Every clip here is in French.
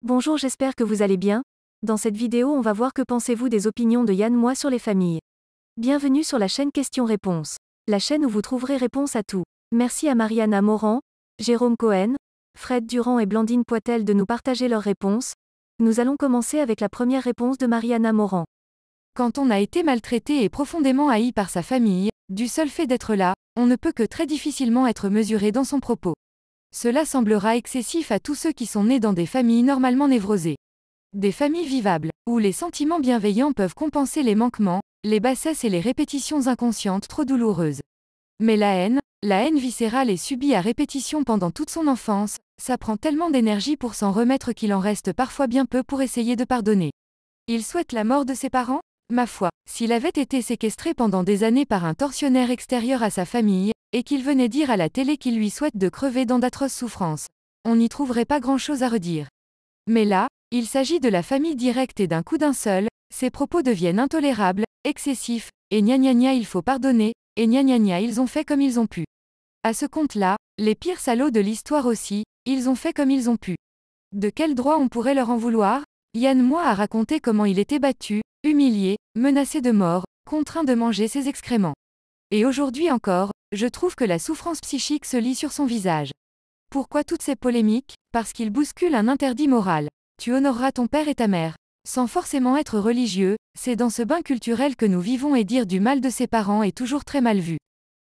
Bonjour, j'espère que vous allez bien. Dans cette vidéo, on va voir que pensez-vous des opinions de Yann Moix sur les familles. Bienvenue sur la chaîne Questions-Réponses. La chaîne où vous trouverez réponse à tout. Merci à Mariana Morand, Jérôme Cohen, Fred Durand et Blandine Poitel de nous partager leurs réponses. Nous allons commencer avec la première réponse de Mariana Morand. Quand on a été maltraité et profondément haï par sa famille, du seul fait d'être là, on ne peut que très difficilement être mesuré dans son propos. Cela semblera excessif à tous ceux qui sont nés dans des familles normalement névrosées. Des familles vivables, où les sentiments bienveillants peuvent compenser les manquements, les bassesses et les répétitions inconscientes trop douloureuses. Mais la haine viscérale et subie à répétition pendant toute son enfance, ça prend tellement d'énergie pour s'en remettre qu'il en reste parfois bien peu pour essayer de pardonner. Il souhaite la mort de ses parents ? Ma foi, s'il avait été séquestré pendant des années par un tortionnaire extérieur à sa famille, et qu'il venait dire à la télé qu'il lui souhaite de crever dans d'atroces souffrances, on n'y trouverait pas grand-chose à redire. Mais là, il s'agit de la famille directe et d'un coup d'un seul, ses propos deviennent intolérables, excessifs, et gna gna gna il faut pardonner, et gna gna gna ils ont fait comme ils ont pu. À ce compte-là, les pires salauds de l'histoire aussi, ils ont fait comme ils ont pu. De quel droit on pourrait leur en vouloir ? Yann Moix a raconté comment il était battu, humilié, menacé de mort, contraint de manger ses excréments. Et aujourd'hui encore, je trouve que la souffrance psychique se lit sur son visage. Pourquoi toutes ces polémiques ? Parce qu'il bouscule un interdit moral. Tu honoreras ton père et ta mère. Sans forcément être religieux, c'est dans ce bain culturel que nous vivons et dire du mal de ses parents est toujours très mal vu.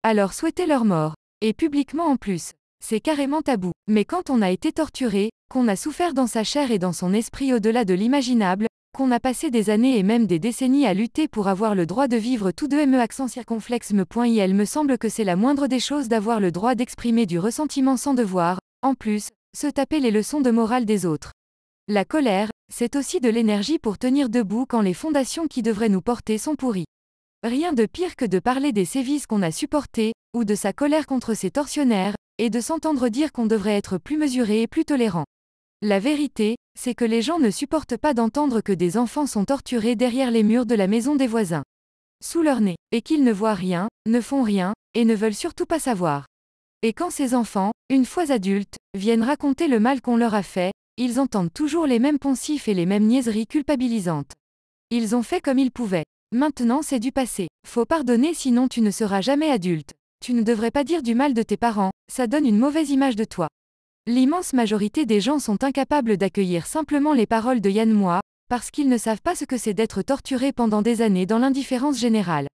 Alors souhaiter leur mort, et publiquement en plus, c'est carrément tabou. Mais quand on a été torturé, qu'on a souffert dans sa chair et dans son esprit au-delà de l'imaginable, qu'on a passé des années et même des décennies à lutter pour avoir le droit de vivre tout de me accent circonflexe me me semble que c'est la moindre des choses d'avoir le droit d'exprimer du ressentiment sans devoir, en plus, se taper les leçons de morale des autres. La colère, c'est aussi de l'énergie pour tenir debout quand les fondations qui devraient nous porter sont pourries. Rien de pire que de parler des sévices qu'on a supportés, ou de sa colère contre ses tortionnaires, et de s'entendre dire qu'on devrait être plus mesuré et plus tolérant. La vérité, c'est que les gens ne supportent pas d'entendre que des enfants sont torturés derrière les murs de la maison des voisins. Sous leur nez, et qu'ils ne voient rien, ne font rien, et ne veulent surtout pas savoir. Et quand ces enfants, une fois adultes, viennent raconter le mal qu'on leur a fait, ils entendent toujours les mêmes poncifs et les mêmes niaiseries culpabilisantes. Ils ont fait comme ils pouvaient. Maintenant c'est du passé. Faut pardonner sinon tu ne seras jamais adulte. Tu ne devrais pas dire du mal de tes parents, ça donne une mauvaise image de toi. L'immense majorité des gens sont incapables d'accueillir simplement les paroles de Yann Moix, parce qu'ils ne savent pas ce que c'est d'être torturé pendant des années dans l'indifférence générale.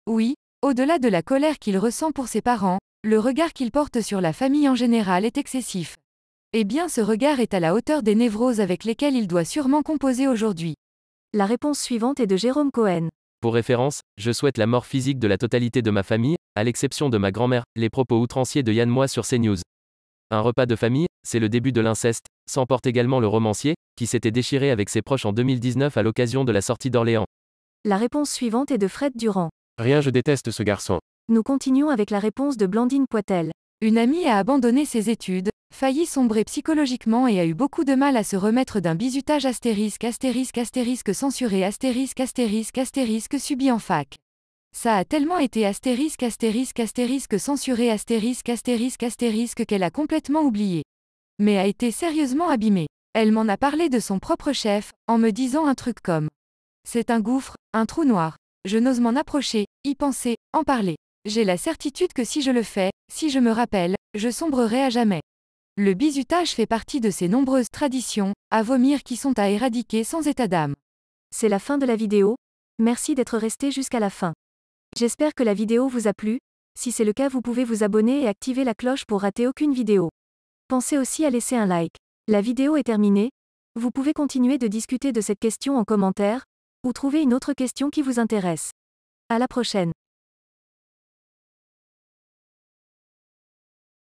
Oui, au-delà de la colère qu'il ressent pour ses parents, le regard qu'il porte sur la famille en général est excessif. Eh bien ce regard est à la hauteur des névroses avec lesquelles il doit sûrement composer aujourd'hui. La réponse suivante est de Jérôme Cohen. Pour référence, je souhaite la mort physique de la totalité de ma famille, à l'exception de ma grand-mère, les propos outranciers de Yann Moix sur CNews. Un repas de famille, c'est le début de l'inceste, s'emporte également le romancier, qui s'était déchiré avec ses proches en 2019 à l'occasion de la sortie d'Orléans. La réponse suivante est de Fred Durand. Rien, je déteste ce garçon. Nous continuons avec la réponse de Blandine Poitel. Une amie a abandonné ses études, failli sombrer psychologiquement et a eu beaucoup de mal à se remettre d'un bizutage censuré subi en fac. Ça a tellement été censuré qu'elle a complètement oublié. Mais a été sérieusement abîmée. Elle m'en a parlé de son propre chef, en me disant un truc comme « C'est un gouffre, un trou noir. Je n'ose m'en approcher, y penser, en parler. J'ai la certitude que si je le fais, si je me rappelle, je sombrerai à jamais. » Le bizutage fait partie de ces nombreuses traditions, à vomir qui sont à éradiquer sans état d'âme. C'est la fin de la vidéo. Merci d'être resté jusqu'à la fin. J'espère que la vidéo vous a plu. Si c'est le cas, vous pouvez vous abonner et activer la cloche pour rater aucune vidéo. Pensez aussi à laisser un like. La vidéo est terminée. Vous pouvez continuer de discuter de cette question en commentaire, ou trouver une autre question qui vous intéresse. À la prochaine.